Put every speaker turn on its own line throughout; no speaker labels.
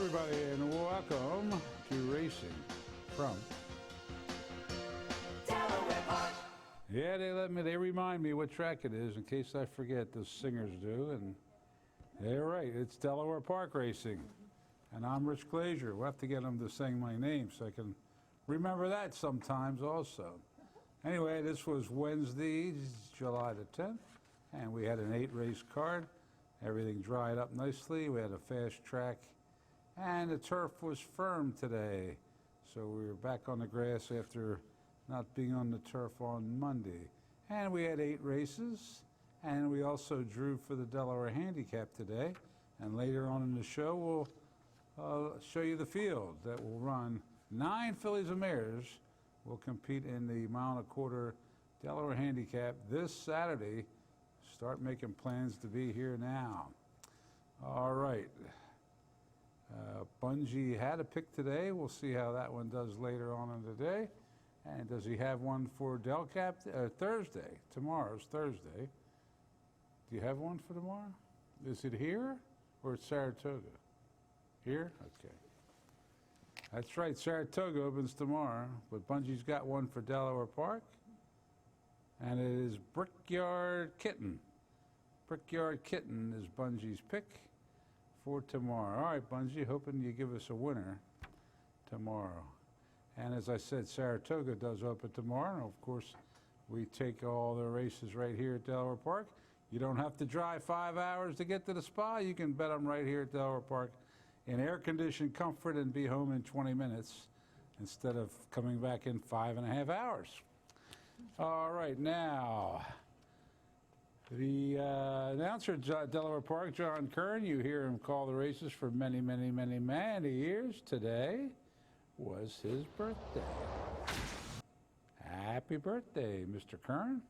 everybody, and welcome to Racing from
Delaware Park.
Yeah, they remind me what track it is in case I forget. The singers do, and they're right. It's Delaware Park Racing, and I'm Rich Glazier. We'll have to get them to sing my name so I can remember that sometimes also. Anyway, this was Wednesday, July the 10th, and we had an 8-race card. Everything dried up nicely. We had a fast track, and the turf was firm today. So we were back on the grass after not being on the turf on Monday. And we had 8 races, and we also drew for the Delaware Handicap today. And later on in the show, we'll show you the field that will run. 9 fillies and mares will compete in the mile and a quarter Delaware Handicap this Saturday. Start making plans to be here now. All right. Bungie had a pick today. We'll see how that one does later on in the day. And does he have one for Delcap Thursday? Tomorrow's Thursday. Do you have one for tomorrow? Is it here or it's Saratoga? Here? Okay. That's right. Saratoga opens tomorrow, but Bungie's got one for Delaware Park. And it is Brickyard Kitten. Brickyard Kitten is Bungie's pick for tomorrow. All right, Bungie, hoping you give us a winner tomorrow. And as I said, Saratoga does open tomorrow. And of course, we take all the races right here at Delaware Park. You don't have to drive 5 hours to get to the spa. You can bet them right here at Delaware Park in air-conditioned comfort and be home in 20 minutes instead of coming back in 5.5 hours. All right, now, the announcer at Delaware Park, John Kern, you hear him call the races for many, many, many, many years. Today was his birthday. Happy birthday, Mr. Kern.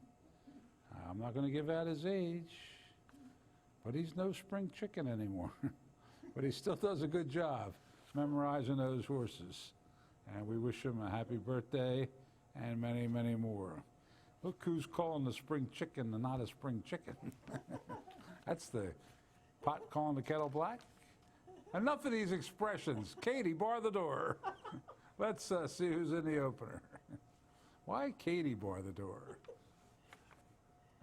I'm not going to give out his age, but he's no spring chicken anymore. But he still does a good job memorizing those horses. And we wish him a happy birthday and many, many more. Look who's calling the spring chicken and not a spring chicken. That's the pot calling the kettle black. Enough of these expressions. Katie, bar the door. Let's see who's in the opener. Why Katie bar the door?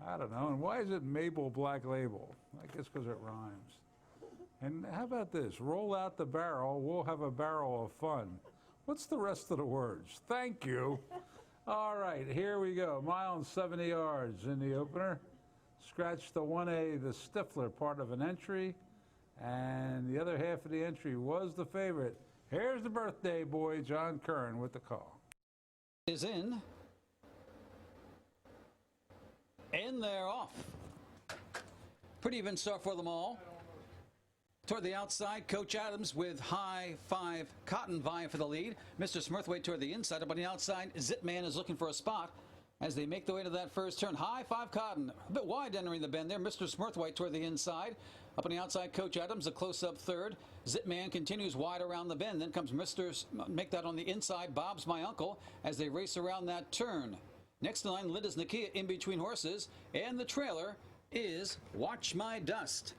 I don't know. And why is it Mabel Black Label? I guess because it rhymes. And how about this? Roll out the barrel. We'll have a barrel of fun. What's the rest of the words? Thank you. All right, here we go. Mile and 70 yards in the opener. Scratch the 1A, the Stifler, part of an entry. And the other half of the entry was the favorite. Here's the birthday boy, John Kern, with the call.
Is in. And they're off. Pretty even start for them all. Toward the outside, Coach Adams with High Five Cotton vying for the lead. Mr. Smurthwaite toward the inside. Up on the outside, Zitman is looking for a spot as they make their way to that first turn. High Five Cotton, a bit wide entering the bend there. Mr. Smurthwaite toward the inside. Up on the outside, Coach Adams, a close-up third. Zitman continues wide around the bend. Then comes make that on the inside, Bob's My Uncle, as they race around that turn. Next in line, Linda's Nakia in between horses. And the trailer is Watch My Dust.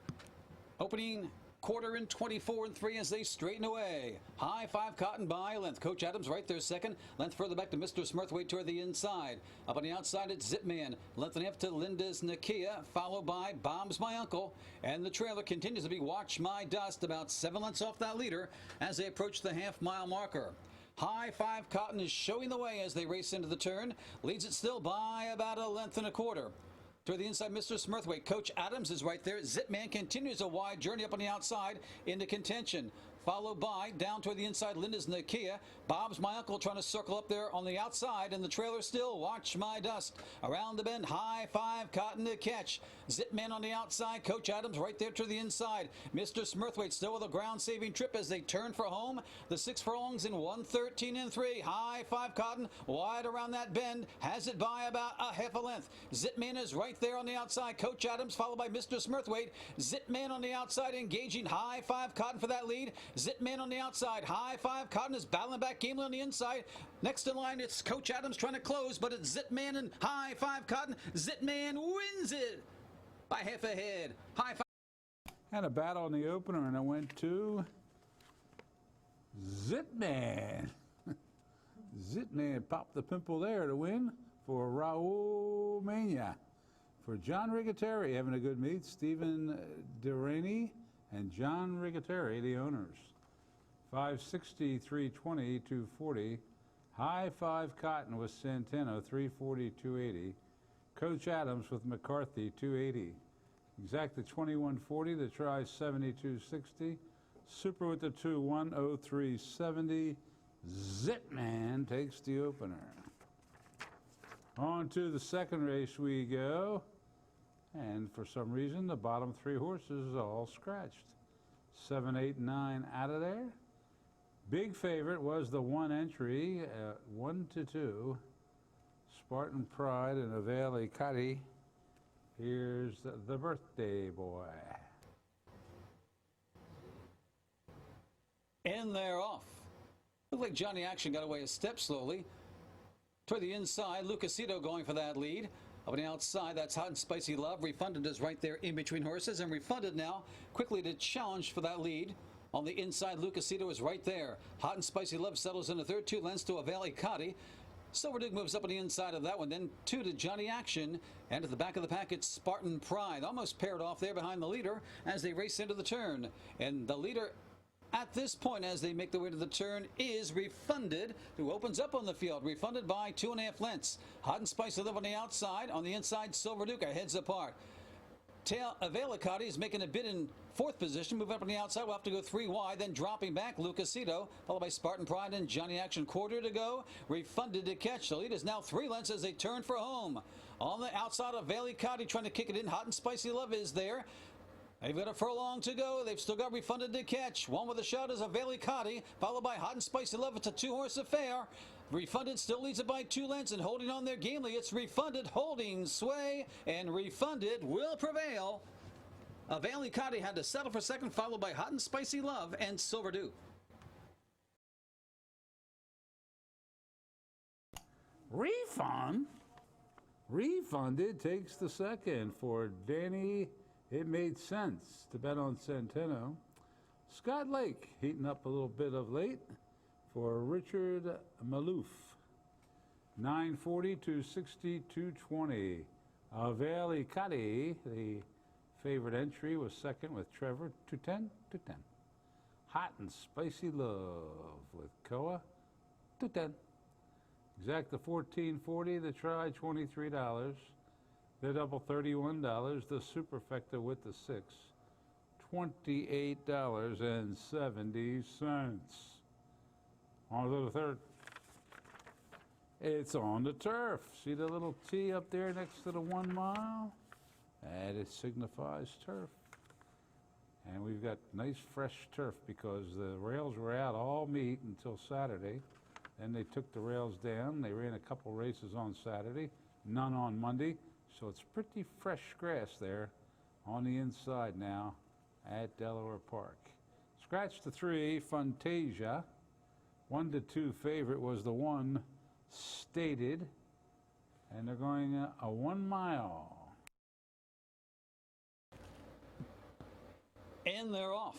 Opening quarter in 24 and 3 as they straighten away. High Five Cotton by a length. Coach Adams right there second. Length further back to Mr. Smurthwaite toward the inside. Up on the outside, it's Zipman. Length and a half to Linda's Nakia, followed by Bob's My Uncle. And the trailer continues to be Watch My Dust, about 7 lengths off that leader as they approach the half-mile marker. High Five Cotton is showing the way as they race into the turn. Leads it still by about 1.25 lengths. To the inside, Mr. Smurthwaite. Coach Adams is right there. Zitman continues a wide journey up on the outside into contention. Followed by, down toward the inside, Linda's Nakia. Bob's My Uncle trying to circle up there on the outside, and the trailer still, Watch My Dust. Around the bend, High Five Cotton to catch. Zitman on the outside, Coach Adams right there to the inside. Mr. Smurthwaite still with a ground-saving trip as they turn for home. The 6 furlongs in 1:13 and 3. High Five Cotton wide around that bend, has it by about 1/2 length. Zitman is right there on the outside. Coach Adams followed by Mr. Smurthwaite. Zitman on the outside engaging High Five Cotton for that lead. Zitman on the outside. High Five Cotton is battling back gamely on the inside. Next in line, it's Coach Adams trying to close, but it's Zitman and High Five Cotton. Zitman wins it by half a head. High Five.
Had a battle in the opener, and it went to Zitman. Zitman popped the pimple there to win for Raul Mania. For John Rigateri, having a good meet, Stephen Deraney and John Rigateri, the owners. 560, 320, 240. High 5 Cotton with Santeno, 340, 280. Coach Adams with McCarthy, 280. Exacta 2140, the try 7260. Super with the 2, 10370. Zitman takes the opener. On to the second race we go. And for some reason, the bottom 3 horses all scratched. 7, 8, 9 out of there. Big favorite was the 1 entry, 1 to 2. Spartan Pride and Avali Cuddy. Here's the birthday boy.
And they're off. Looked like Johnny Action got away a step slowly. Toward the inside, Lucasito going for that lead. Up on the outside, that's Hot and Spicy Love. Refunded is right there in between horses, and Refunded now quickly to challenge for that lead. On the inside, Lucasito is right there. Hot and Spicy Love settles in the third, 2 lengths to Avali Cuddy. Silver Duke moves up on the inside of that one, then 2 to Johnny Action, and at the back of the pack it's Spartan Pride, almost paired off there behind the leader as they race into the turn. And the leader at this point, as they make their way to the turn, is Refunded, who opens up on the field. Refunded by 2.5 lengths. Hot and Spicy Love on the outside. On the inside, Silver Duke are heads apart. Avali Cuddy is making a bid in 4th position. Move up on the outside. We'll have to go 3 wide. Then dropping back, Lucasito, followed by Spartan Pride and Johnny Action. Quarter to go. Refunded to catch. The lead is now 3 lengths as they turn for home. On the outside, Avali Cuddy trying to kick it in. Hot and Spicy Love is there. They've got a furlong to go. They've still got Refunded to catch. One with a shot is Avali Cuddy, followed by Hot and Spicy Love. It's a 2-horse affair. Refunded still leads it by 2 lengths and holding on there gamely. It's Refunded holding sway, and Refunded will prevail. Avali Cuddy had to settle for second, followed by Hot and Spicy Love and Silver Duke.
Refunded takes the second for Danny. It made sense to bet on Centeno. Scott Lake heating up a little bit of late for Richard Maloof. 940, 260, 220. Avali Cuddy, the favorite entry, was second with Trevor, 210, 210. Hot and Spicy Love with Koa, 210. Exacta 1440, the try $23. The double $31, the superfecta with the 6, $28.70. On to the third. It's on the turf. See the little T up there next to the 1 mile? And it signifies turf. And we've got nice fresh turf because the rails were out all meet until Saturday. Then they took the rails down. They ran a couple races on Saturday, none on Monday. So it's pretty fresh grass there on the inside now at Delaware Park. Scratch the 3, Fantasia. 1 to 2 favorite was the 1 Stated. And they're going a 1 mile.
And they're off.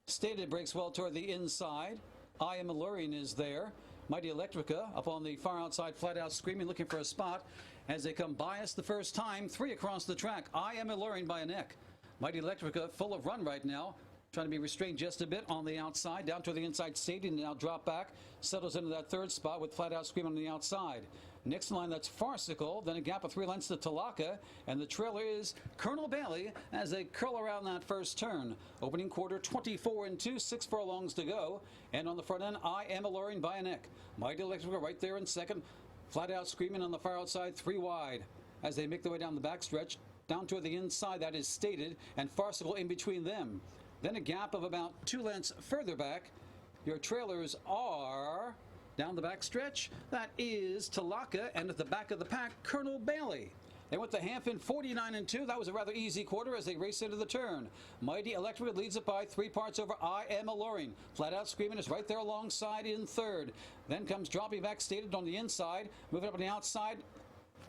Stated breaks well toward the inside. I Am Alluring is there. Mighty Electrica up on the far outside, flat out screaming, looking for a spot. As they come by us the first time, 3 across the track. I Am Alluring by a neck. Mighty Electrica full of run right now. Trying to be restrained just a bit on the outside. Down to the inside, Stadium now drop back. Settles into that 3rd spot with flat out screaming on the outside. Next in line, that's Farcical. Then a gap of 3 lengths to Talaka. And the trailer is Colonel Bailey as they curl around that first turn. Opening quarter, 24 and 2, 6 furlongs to go. And on the front end, I Am Alluring by a neck. Mighty Electrica right there in second. Flat out screaming on the far outside, 3 wide. As they make their way down the backstretch, down toward the inside, that is Stated, and Farcical in between them. Then a gap of about 2 lengths further back. Your trailers are down the backstretch. That is Talaka, and at the back of the pack, Colonel Bailey. They went the half in 49 and 2. That was a rather easy quarter as they race into the turn. Mighty Electric leads it by 3 parts over I Am Alluring. Flat Out Screaming is right there alongside in third. Then comes dropping back Stated on the inside. Moving up on the outside.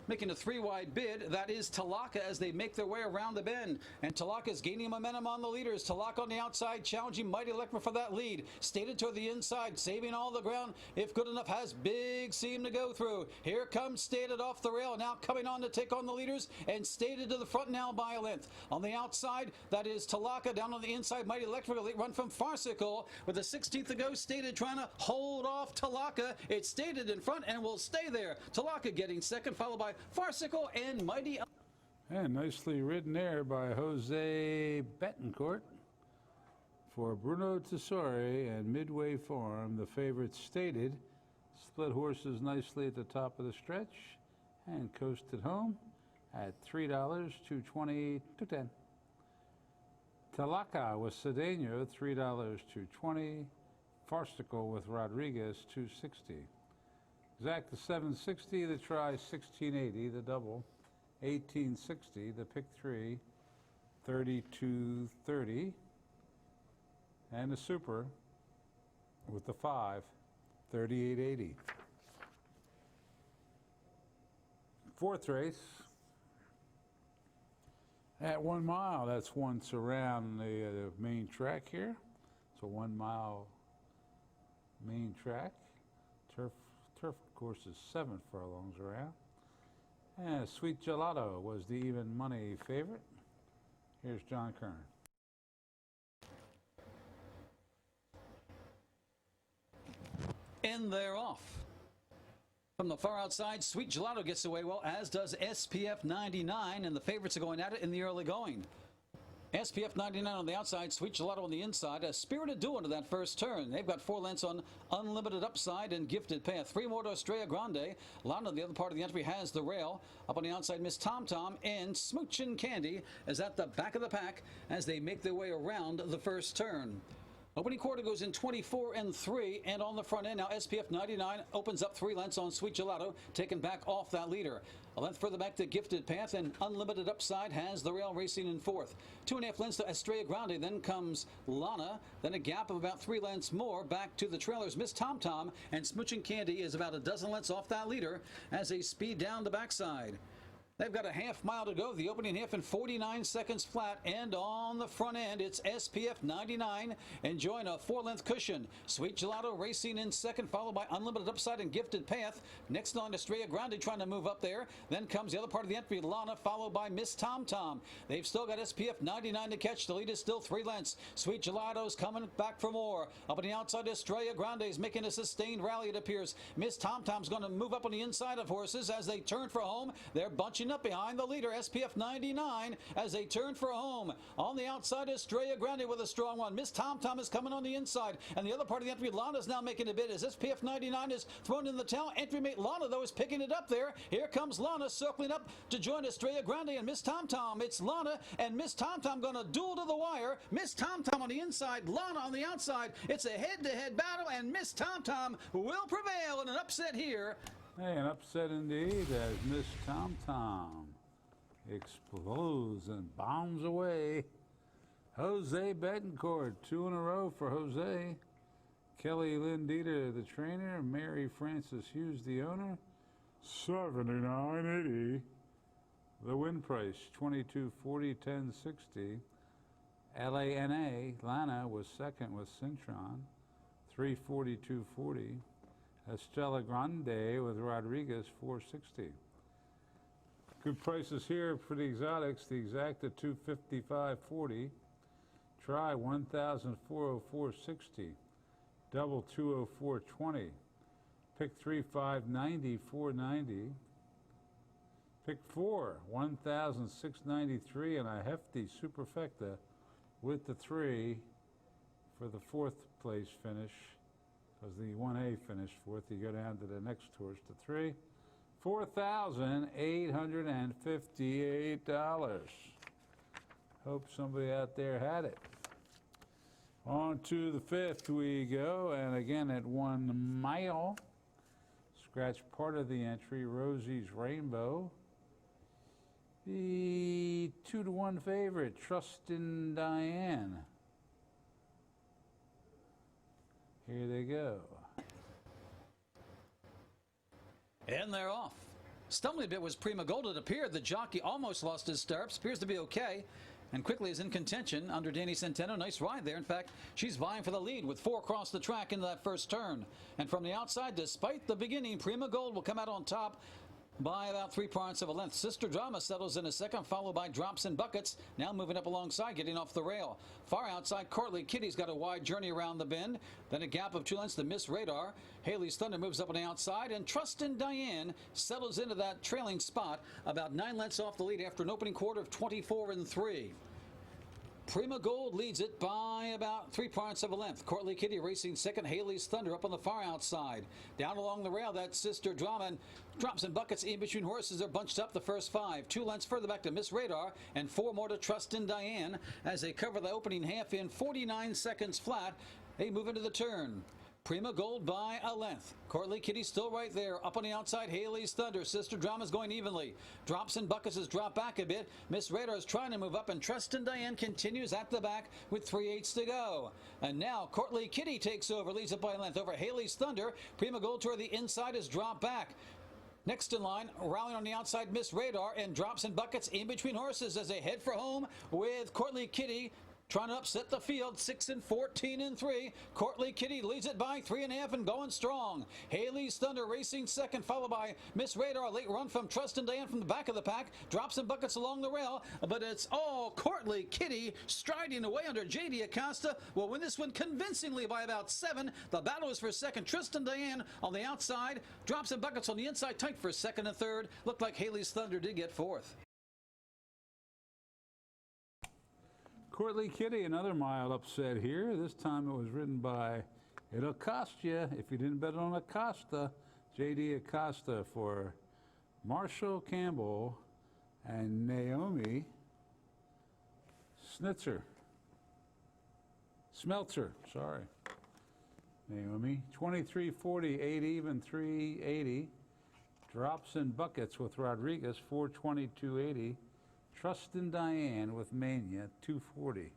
making a 3-wide bid. That is Talaka as they make their way around the bend. And Talaka is gaining momentum on the leaders. Talaka on the outside, challenging Mighty Electric for that lead. Stated toward the inside, saving all the ground. If good enough, has big seam to go through. Here comes Stated off the rail, now coming on to take on the leaders. And Stated to the front now by a length. On the outside, that is Talaka. Down on the inside, Mighty Electric, a late run from Farcical. With a 16th to go, Stated trying to hold off Talaka. It's Stated in front and will stay there. Talaka getting second, followed by Farcical and Mighty.
And nicely ridden there by Jose Betancourt for Bruno Tessori and Midway Farm. The favorite Stated split horses nicely at the top of the stretch and coasted home at $3, $2.20, $2.10. Talaka with Cedeno, $3, $2.20. Farcical with Rodriguez, $2.60. Exact the 760, the try 1680, the double 1860, the pick 3 3230, and the super with the 5 3880. Fourth race at 1 mile. That's once around the main track here. It's a 1 mile main track. Turf course is 7 furlongs around. And Sweet Gelato was the even money favorite. Here's John Kern.
And they're off. From the far outside, Sweet Gelato gets away well, as does SPF 99, and the favorites are going at it in the early going. SPF 99 on the outside, Sweet Gelato on the inside. A spirited duo into that first turn. They've got 4 lengths on Unlimited Upside and Gifted Path. 3 more to Estrella Grande. Lana, the other part of the entry, has the rail. Up on the outside, Miss Tom Tom and Smoochin' Candy is at the back of the pack as they make their way around the first turn. Opening quarter goes in 24 and 3, and on the front end now SPF 99 opens up 3 lengths on Sweet Gelato, taken back off that leader. A length further back to Gifted Path, and Unlimited Upside has the rail racing in 4th. 2.5 lengths to Estrella Grande, then comes Lana, then a gap of about 3 lengths more back to the trailers. Miss Tom Tom and Smoochin' Candy is about a dozen lengths off that leader as they speed down the backside. They've got a half mile to go, the opening half in 49 seconds flat, and on the front end, it's SPF 99 enjoying a 4-length cushion. Sweet Gelato racing in second, followed by Unlimited Upside and Gifted Path. Next on Estrella Grande trying to move up there. Then comes the other part of the entry, Lana, followed by Miss Tom Tom. They've still got SPF 99 to catch. The lead is still 3 lengths. Sweet Gelato's coming back for more. Up on the outside, Estrella Grande is making a sustained rally, it appears. Miss Tom Tom's going to move up on the inside of horses as they turn for home. They're bunching up behind the leader, SPF 99, as they turn for home. On the outside, Estrella Grande with a strong one. Miss Tom Tom is coming on the inside, and the other part of the entry, Lana's now making a bid as SPF 99 is thrown in the towel. Entry mate Lana, though, is picking it up there. Here comes Lana circling up to join Estrella Grande and Miss Tom Tom. It's Lana and Miss Tom Tom going to duel to the wire. Miss Tom Tom on the inside, Lana on the outside. It's a head-to-head battle, and Miss Tom Tom will prevail in an upset here.
Hey, an upset indeed as Miss Tom Tom explodes and bombs away. Jose Betancourt, 2 in a row for Jose. Kelly Lynn Dieter, the trainer. Mary Frances Hughes, the owner. $79.80. The win price, $22.40, $10.60. Lana was second with Cintron, $342.40. Estrella Grande with Rodriguez, $460. Good prices here for the exotics. The exacta $255.40. Try $1,404.60. Double $204.20. Pick 3 $590, $490. Pick 4 $1,693, and a hefty superfecta with the 3 for the 4th place finish. Because the 1A finished 4th, you go down to the next horse to 3. $4,858. Hope somebody out there had it. On to the 5th we go, and again at 1 mile. Scratch part of the entry, Rosie's Rainbow. The 2-to-1 favorite, Trust in Diane. Here they go.
And they're off. Stumbling a bit was Prima Gold. It appeared the jockey almost lost his stirrups. Appears to be okay. And quickly is in contention under Danny Centeno. Nice ride there. In fact, she's vying for the lead with 4 across the track into that first turn. And from the outside, despite the beginning, Prima Gold will come out on top by about 3/4 of a length. Sister Drama settles in a second, followed by Drops and Buckets, now moving up alongside, getting off the rail. Far outside, Courtly Kitty's got a wide journey around the bend. Then a gap of 2 lengths to Miss Radar. Haley's Thunder moves up on the outside, and Trustin' Diane settles into that trailing spot about 9 lengths off the lead after an opening quarter of 24 3. Prima Gold leads it by about 3/4 of a length. Courtly Kitty racing second. Haley's Thunder up on the far outside. Down along the rail, that Sister Drama, and Drops and Buckets in between horses are bunched up the first 5. 2 lengths further back to Miss Radar, and 4 more to Trustin' Diane as they cover the opening half in 49 seconds flat. They move into the turn. Prima Gold by a length. Courtly Kitty still right there. Up on the outside, Haley's Thunder. Sister Drama's going evenly. Drops and Buckets has dropped back a bit. Miss Radar is trying to move up, and Trustin' Diane continues at the back with 3/8 to go. And now Courtly Kitty takes over, leads it by a length over Haley's Thunder. Prima Gold toward the inside has dropped back. Next in line, rallying on the outside, Miss Radar, and Drops and Buckets in between horses as they head for home with Courtly Kitty trying to upset the field. 6 and 14 and 3. Courtly Kitty leads it by 3.5 and going strong. Haley's Thunder racing second, followed by Miss Radar. Late run from Trustin' Diane from the back of the pack. Drops and Buckets along the rail, but it's all Courtly Kitty striding away under J.D. Acosta. Will win this one convincingly by about 7. The battle is for second. Trustin' Diane on the outside. Drops and Buckets on the inside, tight for second and third. Looked like Haley's Thunder did get fourth.
Courtly Kitty, another mild upset here. This time it was ridden by It'll Cost You if you didn't bet on Acosta. J.D. Acosta for Marshall Campbell and Naomi Smeltzer, sorry. Naomi, 23.40, 8 even, 3.80. Drops and Buckets with Rodriguez, 422.80. Trustin' Diane with Mania, 240.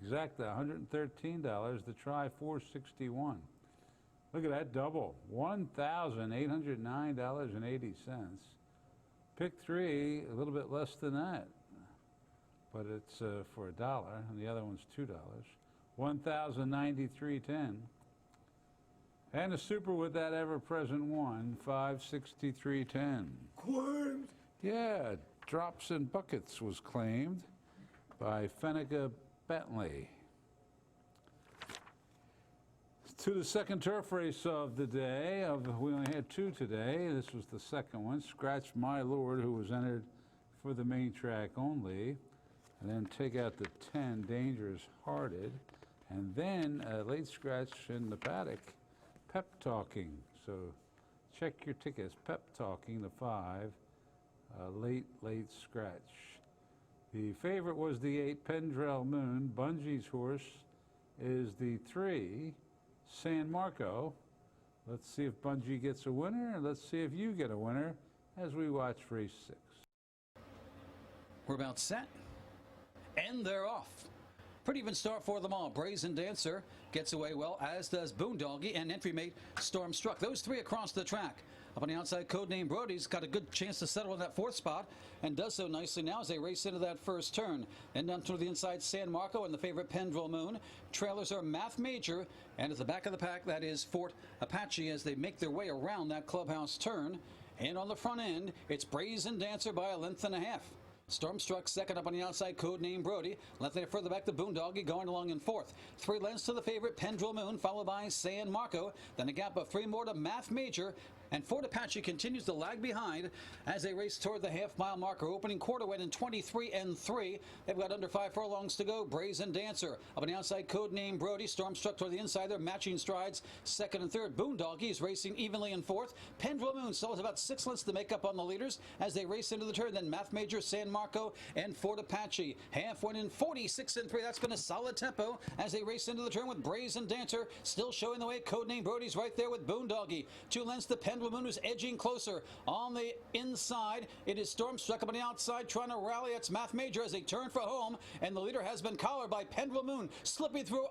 Exacta, $113. The try, 461. Look at that double, $1,809.80. Pick 3, a little bit less than that, but it's for $1, and the other one's $2. $1,093.10. And a super with that ever-present one, $563.10.
Claimed.
Yeah. Drops and Buckets was claimed by Fennica Bentley. To the second turf race of the day. We only had 2 today. This was the second one. Scratch My Lord, who was entered for the main track only. And then take out the 10, Dangerous Hearted. And then a late scratch in the paddock, Pep Talking. So check your tickets. Pep Talking, the 5. Late scratch. The favorite was the 8, Pendrell Moon. Bungie's horse is the 3, San Marco. Let's see if Bungie gets a winner, and let's see if you get a winner as we watch race 6.
We're about set, and they're off. Pretty even start for them all. Brazen Dancer gets away well, as does Boondoggie and entry mate Stormstruck. Those 3 across the track. Up on the outside, Codename Brody's got a good chance to settle in that 4th spot, and does so nicely now as they race into that first turn. Then down to the inside, San Marco and the favorite Pendrell Moon. Trailers are Math Major, and at the back of the pack, that is Fort Apache as they make their way around that clubhouse turn. And on the front end, it's Brazen Dancer by 1.5 lengths. Stormstruck second up on the outside, Codename Brody. Left there further back to Boondoggie going along in 4th. 3 lengths to the favorite Pendrell Moon, followed by San Marco. Then a gap of 3 more to Math Major. And Fort Apache continues to lag behind as they race toward the half-mile marker. Opening quarter went in 23 and 3. They've got under 5 furlongs to go. Brazen Dancer up on the outside, Codename Brody. Stormstruck toward the inside there, matching strides. Second and third. Boondoggie is racing evenly in 4th. Pendrell Moon still has about 6 lengths to make up on the leaders as they race into the turn. Then Math Major, San Marco, and Fort Apache. Half went in 46 and 3. That's been a solid tempo as they race into the turn with Brazen Dancer still showing the way. Codename Brody's right there with Boondoggie. 2 lengths to Pendrell Moon, who's edging closer. On the inside, it is Stormstruck up on the outside trying to rally. It's Math Major as they turn for home, and the leader has been collared by Pendrell Moon, slipping through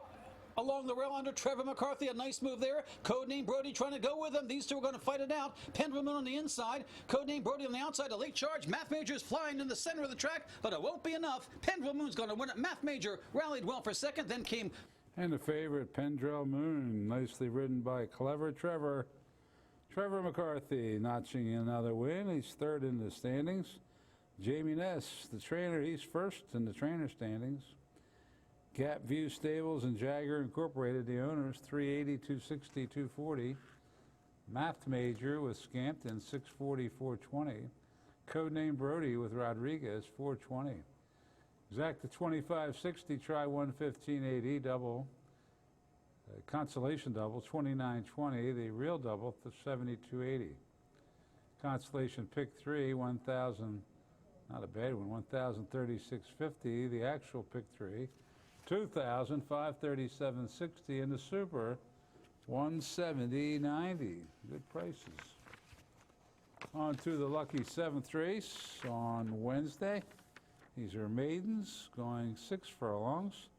along the rail under Trevor McCarthy. A nice move there. Codename Brody trying to go with him. These two are going to fight it out. Pendulum Moon on the inside. Codename Brody on the outside. A late charge. Math Major's flying in the center of the track, but it won't be enough. Pendulum Moon's going to win it. Math Major rallied well for second, then came...
And the favorite, Pendrell Moon, nicely ridden by Clever Trevor. Trevor McCarthy notching another win. He's third in the standings. Jamie Ness, the trainer, he's first in the trainer standings. Gap View Stables and Jagger Incorporated, the owners, 380, 260, 240. Math Major with Scampton, 640, 420. Codename Brody with Rodriguez, 420. Exacta 2560, try 115.80 double. Consolation double 2920. The real double 7280. Consolation pick 3 1000. Not a bad one. 1036.50. The actual pick 3 2537.60. And the super 170.90. Good prices. On to the lucky 7th race on Wednesday. These are maidens going 6 furlongs.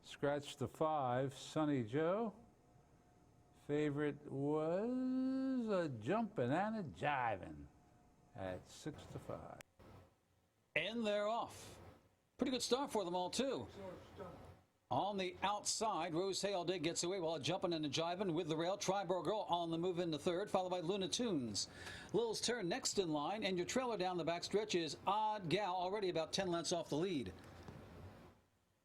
Scratch the 5, Sunny Joe. Favorite was a jumpin' and a jivin' at 6 to 5.
And they're off. Pretty good start for them all, too. On the outside, Rose Hay All Day gets away while jumping and jiving with the rail. Triborough Girl on the move into third, followed by Luna Tunes. Lil's Turn next in line, and your trailer down the back stretch is Odd Gal, already about 10 lengths off the lead.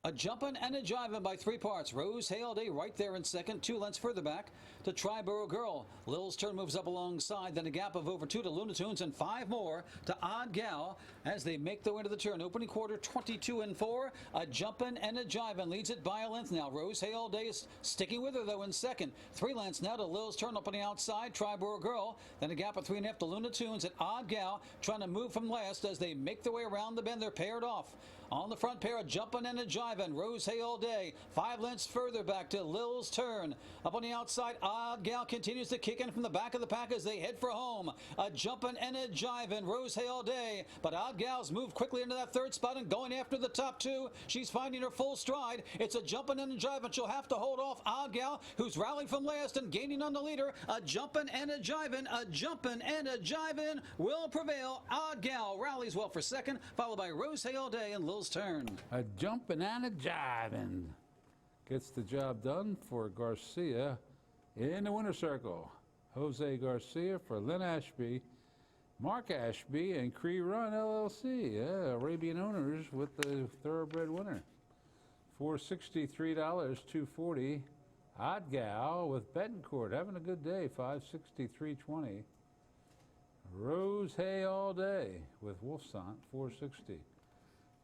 A jumpin' and a jivin' by 3 parts. Rose Hay All Day right there in second, 2 lengths further back to Triborough Girl. Lil's Turn moves up alongside, then a gap of over 2 to Luna Tunes and 5 more to Odd Gal as they make their way to the turn. Opening quarter 22 and 4. A jumpin' and a jivin' leads it by a length now. Rose Hay All Day is sticking with her though in second. 3 lengths now to Lil's Turn up on the outside. Triborough Girl, then a gap of 3.5 to Luna Tunes and Odd Gal trying to move from last as they make their way around the bend. They're paired off. On the front pair, a jumpin' and a jivin'. Rose Hay All Day. 5 lengths further back to Lil's Turn. Up on the outside, Odd Gal continues to kick in from the back of the pack as they head for home. A jumpin' and a jivin'. Rose Hay All Day. But Odd Gal's moved quickly into that third spot and going after the top 2. She's finding her full stride. It's a jumpin' and a jivin'. She'll have to hold off Odd Gal, who's rallied from last and gaining on the leader. A jumpin' and a jivin'. A jumpin' and a jivin' will prevail. Odd Gal rallies well for second, followed by Rose Hay All Day and Lil's Turn.
A jumpin' and a jivin' gets the job done for Garcia in the winner's circle. Jose Garcia for Lynn Ashby, Mark Ashby, and Cree Run LLC. Yeah, Arabian owners with the thoroughbred winner. $463, $240. Odd Gal with Betancourt having a good day. $563.20. Rose Hay All Day with Wolfson, $460.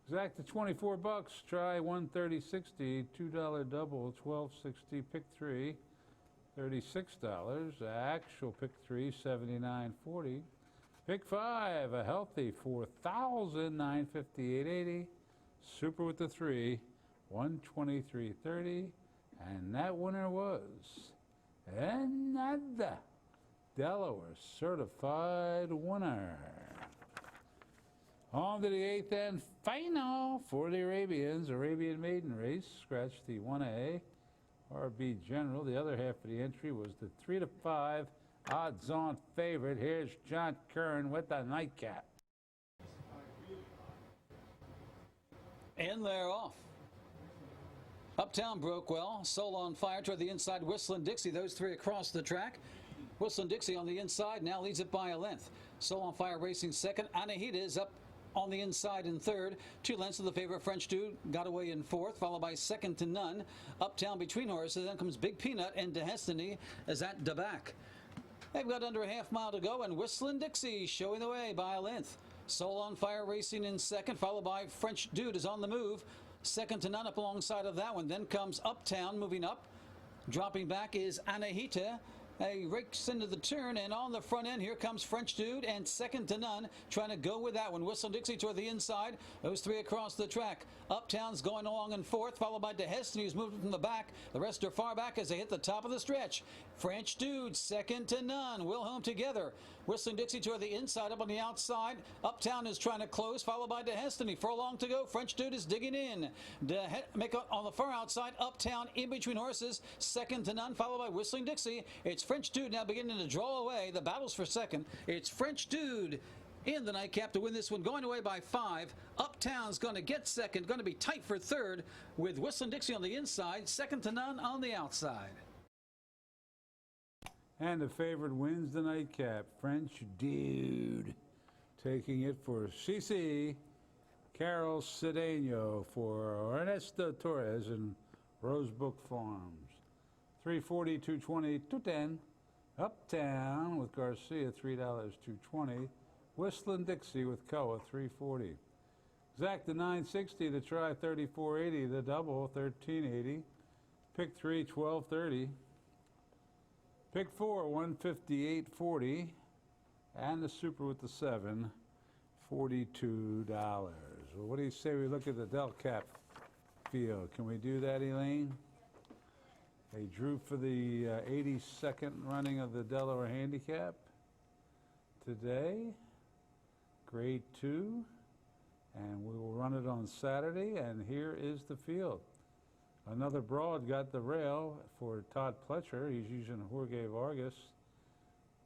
Exacta 24 bucks. Try 130.60. $2 double, 12.60. Pick 3, $36. Actual pick 3, 79.40. Pick 5, a healthy 4,958.80. Super with the 3, 123.30. And that winner was Enada, Delaware certified winner. On to the 8th and final for the Arabians. Arabian Maiden Race. Scratch the 1A. RB General. The other half of the entry was the 3 to 5 odds-on favorite. Here's John Curran with the nightcap.
And they're off. Uptown broke well. Soul on Fire toward the inside. Whistling Dixie. Those 3 across the track. Whistling Dixie on the inside now leads it by a length. Soul on Fire racing second. Anahita is up on the inside in third. 2 lengths of the favorite French Dude got away in fourth, followed by Second to None. Uptown between horses. Then comes Big Peanut and Destiny is at the back. They've got under a half mile to go, and Whistling Dixie showing the way by a length. Soul on Fire racing in second, followed by French Dude is on the move. Second to None up alongside of that one. Then comes Uptown moving up. Dropping back is Anahita. He rakes into the turn, and on the front end, here comes French Dude, and second to none, trying to go with that one. Whistle Dixie toward the inside. Those three across the track. Uptown's going along in fourth, followed by DeHeston, who's moving from the back. The rest are far back as they hit the top of the stretch. French Dude, second to none. Wilhelm together. Whistling Dixie toward the inside, up on the outside. Uptown is trying to close, followed by DeHeston. Furlong to go. French Dude is digging in. On the far outside, Uptown in between horses. Second to none, followed by Whistling Dixie. It's French Dude now beginning to draw away. The battle's for second. It's French Dude in the nightcap to win this one, going away by 5. Uptown's going to get second, going to be tight for third with Whistling Dixie on the inside, second to none on the outside.
And the favorite wins the nightcap. French Dude taking it for CC Carol Cedeno for Ernesto Torres and Rosebrook Farms. 340, 220, 210. Uptown with Garcia, $3, 220. Whistling Dixie with Koa, 340. Exact the 960 to try 3480. The double, 1380. Pick 3, 1230. Pick 4, 158.40. And the super with the 7, $42. Well, what do you say we look at the Del Cap field? Can we do that, Elaine? They drew for the 82nd running of the Delaware Handicap today, grade 2, and we will run it on Saturday, and here is the field. Another broad got the rail for Todd Pletcher. He's using Jorge Vargas.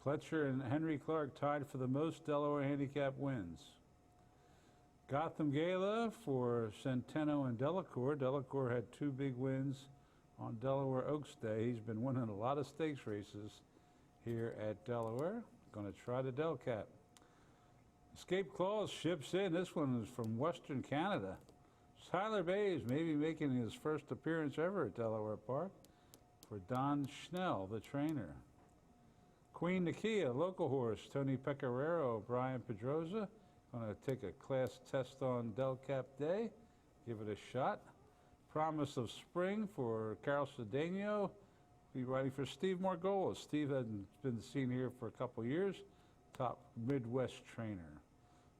Pletcher and Henry Clark tied for the most Delaware Handicap wins. Gotham Gala for Centeno and Delacour. Delacour had 2 big wins on Delaware Oaks Day. He's been winning a lot of stakes races here at Delaware. Going to try the Del Cap. Escape Clause ships in. This one is from Western Canada. Tyler Bays maybe making his first appearance ever at Delaware Park for Don Schnell, the trainer. Queen Nakia, local horse. Tony Pecoraro, Brian Pedroza. Going to take a class test on Del Cap Day. Give it a shot. Promise of Spring for Carol Cedeno. Be riding for Steve Margolis. Steve hadn't been seen here for a couple years. Top Midwest trainer.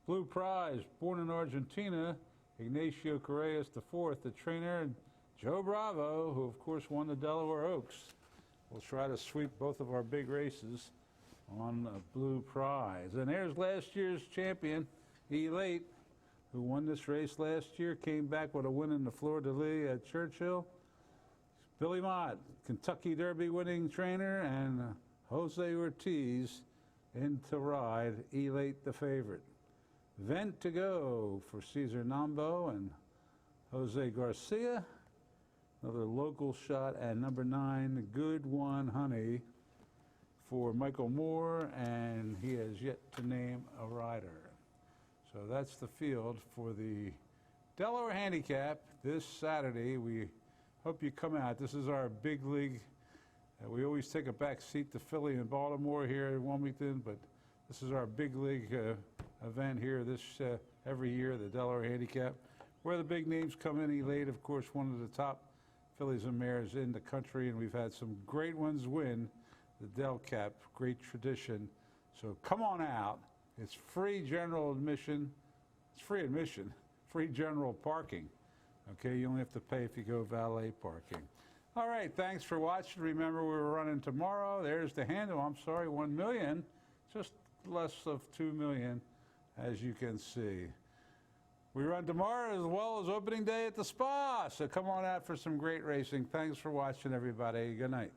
Blue Prize, born in Argentina. Ignacio Correas IV, the trainer. And Joe Bravo, who of course won the Delaware Oaks. We'll try to sweep both of our big races on a Blue Prize. And there's last year's champion, Elate, who won this race last year, came back with a win in the Fleur-de-Lis at Churchill. Billy Mott, Kentucky Derby winning trainer, and Jose Ortiz in to ride, Elate the favorite. Vent to go for Cesar Nambo and Jose Garcia. Another local shot, and number 9, Good One Honey for Michael Moore, and he has yet to name a rider. So that's the field for the Delaware Handicap this Saturday. We hope you come out. This is our big league. We always take a back seat to Philly and Baltimore here in Wilmington, but this is our big league event here every year, the Delaware Handicap, where the big names come in. Elate, of course, one of the top fillies and mares in the country, and we've had some great ones win the Del Cap, great tradition. So come on out. It's free general admission. It's free admission, free general parking. Okay, you only have to pay if you go valet parking. All right, thanks for watching. Remember, we're running tomorrow. There's the handle. I'm sorry, 1 million, just less of 2 million, as you can see. We run tomorrow as well as opening day at the spa, so come on out for some great racing. Thanks for watching, everybody. Good night.